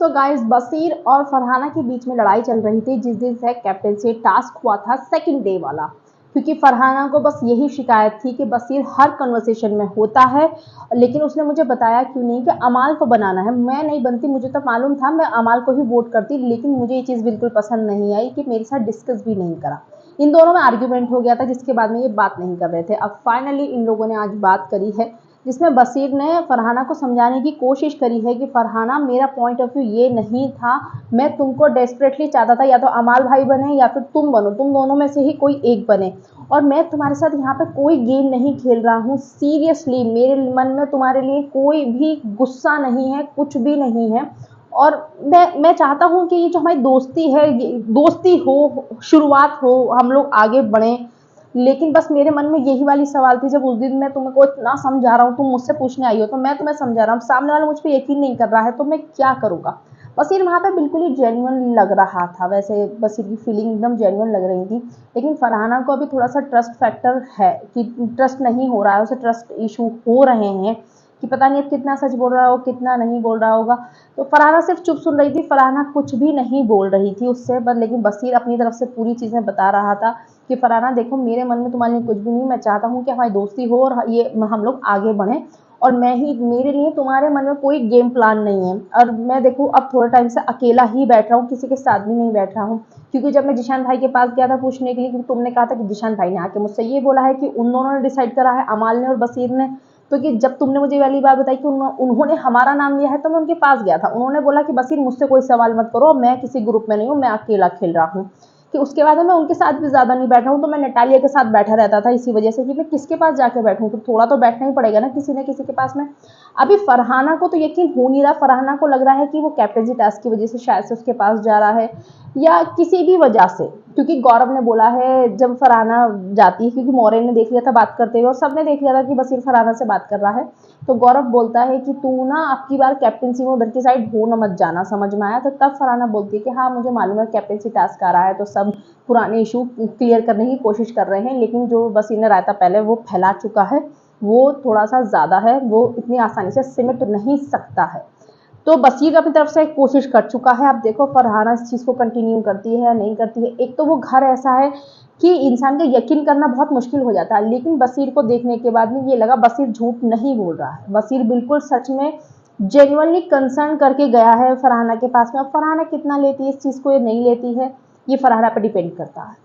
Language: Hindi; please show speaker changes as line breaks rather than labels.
सो गाइस, बसीर और फरहाना के बीच में लड़ाई चल रही थी जिस दिन से कैप्टनसी टास्क हुआ था सेकंड डे वाला। क्योंकि फरहाना को बस यही शिकायत थी कि बसीर हर कन्वर्सेशन में होता है, लेकिन उसने मुझे बताया क्यों नहीं कि अमाल को बनाना है। मैं नहीं बनती, मुझे तो मालूम था, मैं अमाल को ही वोट करती, लेकिन मुझे ये चीज़ बिल्कुल पसंद नहीं आई कि मेरे साथ डिस्कस भी नहीं करा। इन दोनों में आर्ग्यूमेंट हो गया था जिसके बाद में ये बात नहीं कर रहे थे। अब फाइनली इन लोगों ने आज बात करी है जिसमें बसीर ने फरहाना को समझाने की कोशिश करी है कि फरहाना, मेरा पॉइंट ऑफ व्यू ये नहीं था, मैं तुमको डेस्परेटली चाहता था या तो अमाल भाई बने या फिर तुम बनो, तुम दोनों में से ही कोई एक बने, और मैं तुम्हारे साथ यहाँ पे कोई गेम नहीं खेल रहा हूँ। सीरियसली मेरे मन में तुम्हारे लिए कोई भी गुस्सा नहीं है, कुछ भी नहीं है। और मैं चाहता हूँ कि ये जो हमारी दोस्ती है, दोस्ती हो, शुरुआत हो, हम लोग आगे बढ़ें। लेकिन बस मेरे मन में यही वाली सवाल थी, जब उस दिन मैं तुमको इतना समझा रहा हूँ, तुम मुझसे पूछने आई हो तो मैं तुम्हें समझा रहा हूँ, सामने वाला मुझ पर यकीन नहीं कर रहा है तो मैं क्या करूँगा। बसीर वहाँ पे बिल्कुल ही जेन्युइन लग रहा था, वैसे बसीर की फीलिंग एकदम जेन्युइन लग रही थी। लेकिन फरहाना को अभी थोड़ा सा ट्रस्ट फैक्टर है कि ट्रस्ट नहीं हो रहा है, उसे ट्रस्ट इशू हो रहे हैं कि पता नहीं अब कितना सच बोल रहा हो, कितना नहीं बोल रहा होगा। तो फरहाना सिर्फ चुप सुन रही थी, फरहाना कुछ भी नहीं बोल रही थी उससे, पर लेकिन बसीर अपनी तरफ से पूरी चीज़ें बता रहा था कि फरहाना देखो, मेरे मन में तुम्हारे लिए कुछ भी नहीं, मैं चाहता हूँ कि हमारी दोस्ती हो और ये हम लोग आगे बढ़ें, और मैं ही, मेरे लिए तुम्हारे मन में कोई गेम प्लान नहीं है। और मैं देखो अब थोड़े टाइम से अकेला ही बैठ रहा हूँ, किसी के साथ भी नहीं बैठ रहा हूँ। क्योंकि जब मैं जिशान भाई के पास गया था पूछने के लिए, क्योंकि तुमने कहा था कि जिशान भाई ने आके मुझसे ये बोला है कि उन दोनों ने डिसाइड करा है, अमाल ने और बसीर ने। तो कि जब तुमने मुझे वाली बात बताई कि उन्होंने हमारा नाम लिया है, तो मैं उनके पास गया था। उन्होंने बोला कि बसीर मुझसे कोई सवाल मत करो, मैं किसी ग्रुप में नहीं हूँ, मैं अकेला खेल रहा हूँ। कि उसके बाद मैं उनके साथ भी ज़्यादा नहीं बैठा हूँ, तो मैं नटालिया के साथ बैठा रहता था इसी वजह से कि मैं किसके पास जाके बैठूँ, फिर थोड़ा तो बैठना ही पड़ेगा ना किसी न किसी के पास में। अभी फरहाना को तो यकीन हो नहीं रहा, फरहाना को लग रहा है कि वो कैप्टनसी टास्क की वजह से शायद से उसके पास जा रहा है या किसी भी वजह से। क्योंकि गौरव ने बोला है जब फरहाना जाती है, क्योंकि मौर्य ने देख लिया था बात करते हुए और सबने देख लिया था कि बसीर फरहाना से बात कर रहा है, तो गौरव बोलता है कि तू ना अब की बार कैप्टनसी में उधर की साइड हो न मत जाना, समझ में आया। तो तब फरहाना बोलती है कि हाँ मुझे मालूम है कैप्टनसी टास्क आ रहा है, तो सब पुराने इशू क्लियर करने की कोशिश कर रहे हैं, लेकिन जो बसीर ने रायता पहले वो फैला चुका है वो थोड़ा सा ज़्यादा है, वो इतनी आसानी से सिमट नहीं सकता है। तो बसीर अपनी तरफ से कोशिश कर चुका है। अब देखो फरहाना इस चीज़ को कंटिन्यू करती है या नहीं करती है। एक तो वो घर ऐसा है कि इंसान का यकीन करना बहुत मुश्किल हो जाता है, लेकिन बसीर को देखने के बाद में ये लगा बसीर झूठ नहीं बोल रहा है, बसीर बिल्कुल सच में जेन्युइनली कंसर्न करके गया है फरहाना के पास में। अब फरहाना कितना लेती है इस चीज़ को या नहीं लेती है, ये फरहाना पर डिपेंड करता है।